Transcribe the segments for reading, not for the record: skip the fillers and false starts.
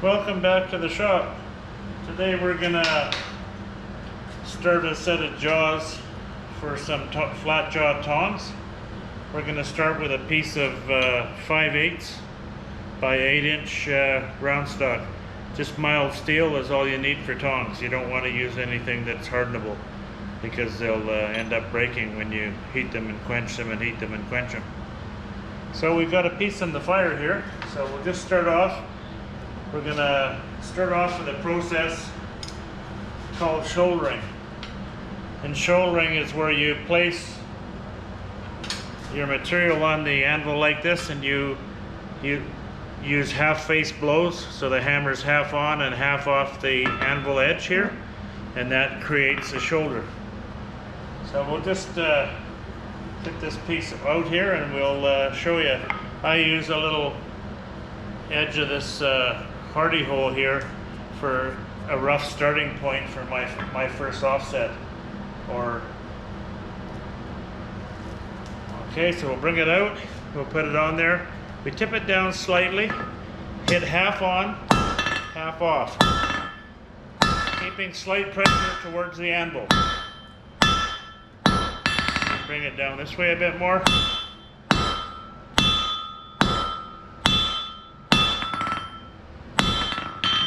Welcome back to the shop. Today we're gonna start a set of jaws for some flat jaw tongs. We're gonna start with a piece of 5/8 by 8-inch round stock. Just mild steel is all you need for tongs. You don't want to use anything that's hardenable because they'll end up breaking when you heat them and quench them and heat them and quench them. So we've got a piece in the fire here, so we'll just start off. We're going to start off with a process called shouldering. And shouldering is where you place your material on the anvil like this, and you use half face blows, so the hammer's half on and half off the anvil edge here, and that creates a shoulder. So we'll just get this piece out here and we'll show you. I use a little edge of this hardy hole here for a rough starting point for my first offset. Okay, so we'll bring it out, we'll put it on there. We tip it down slightly, hit half on, half off, keeping slight pressure towards the anvil. Bring it down this way a bit more.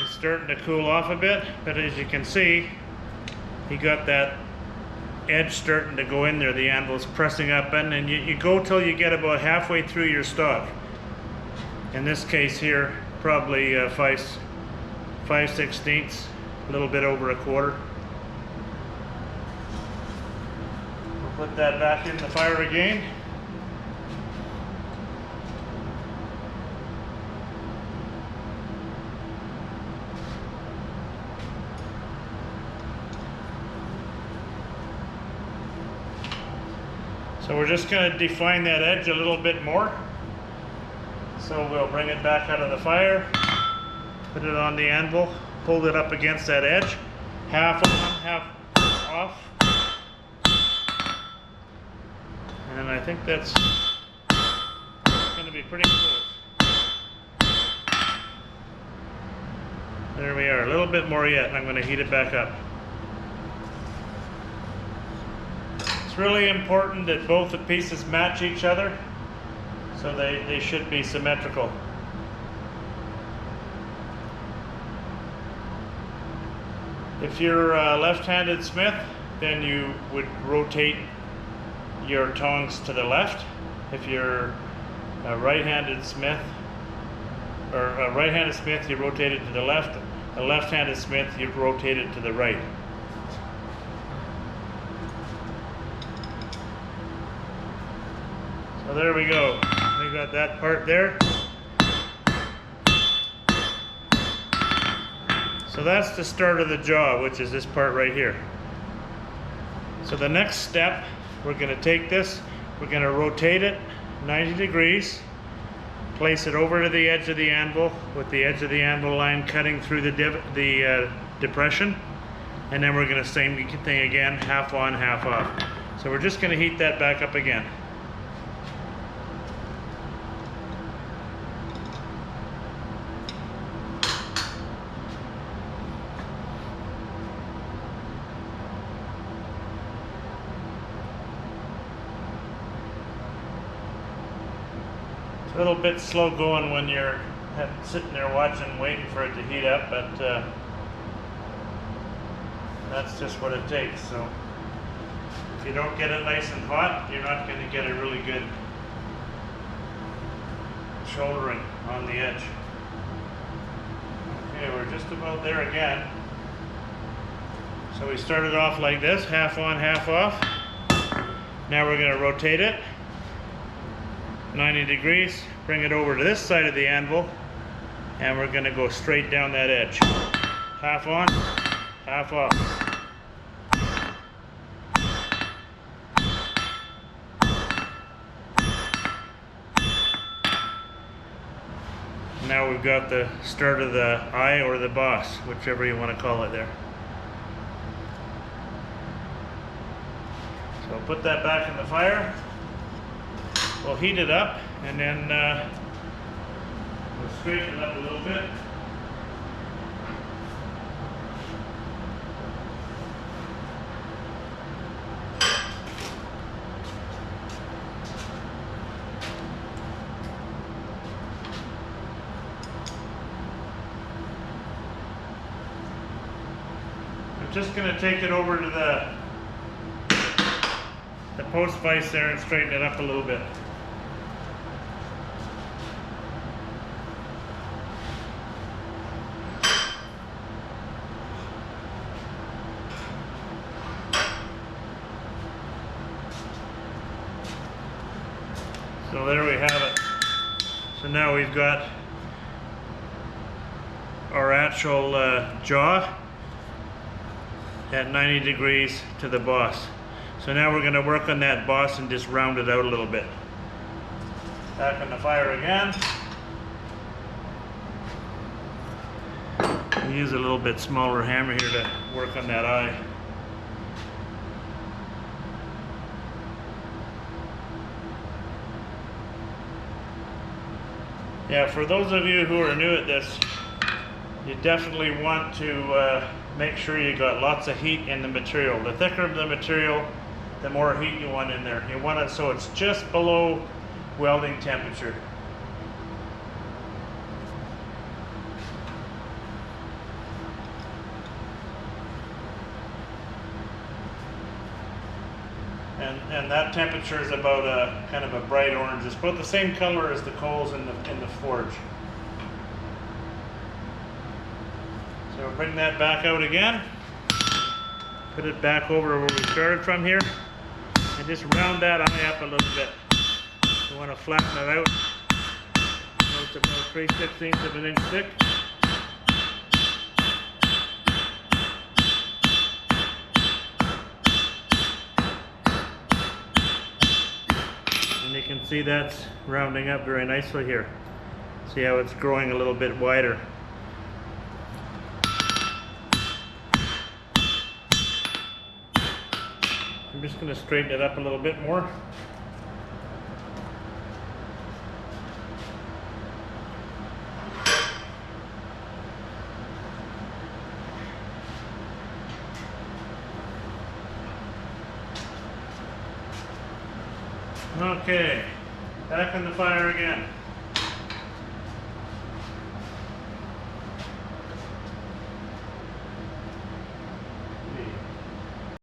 It's starting to cool off a bit, but as you can see, you got that edge starting to go in there. The anvil's pressing up in, and you go till you get about halfway through your stock. In this case here, probably 5/16, a little bit over a quarter. We'll put that back in the fire again. So we're just going to define that edge a little bit more. So we'll bring it back out of the fire, put it on the anvil, hold it up against that edge, half on, half off. And I think that's going to be pretty close. There we are, a little bit more yet, and I'm going to heat it back up. It's really important that both the pieces match each other, so they should be symmetrical. If you're a left-handed smith, then you would rotate your tongs to the left. If you're a right-handed smith, you rotate it to the left. A left-handed smith, you rotate it to the right. So there we go. We got that part there. So that's the start of the jaw, which is this part right here. So the next step, we're going to take this, we're going to rotate it 90 degrees, place it over to the edge of the anvil with the edge of the anvil line cutting through the depression, and then we're going to same thing again, half on, half off. So we're just going to heat that back up again. A little bit slow going when you're sitting there watching, waiting for it to heat up, but that's just what it takes. So if you don't get it nice and hot, you're not going to get a really good shouldering on the edge. Okay, we're just about there again. So we started off like this, half on, half off. Now we're going to rotate it 90 degrees, bring it over to this side of the anvil, and we're going to go straight down that edge. Half on, half off. Now we've got the start of the eye or the boss, whichever you want to call it there. So put that back in the fire. We'll heat it up, and then we'll straighten it up a little bit. just going to take it over to the post vise there and straighten it up a little bit. So there we have it. So now we've got our actual jaw at 90 degrees to the boss. So now we're going to work on that boss and just round it out a little bit. Back on the fire again. We use a little bit smaller hammer here to work on that eye. Yeah, for those of you who are new at this, you definitely want to make sure you got lots of heat in the material. The thicker the material, the more heat you want in there. You want it so it's just below welding temperature. And that temperature is about a kind of a bright orange. It's about the same color as the coals in the forge. So bring that back out again. Put it back over where we started from here. And just round that eye up a little bit. You want to flatten it out. So it's about 3/16 of an inch thick. And you can see that's rounding up very nicely here. See how it's growing a little bit wider. I'm just going to straighten it up a little bit more. Okay, back on the fire again.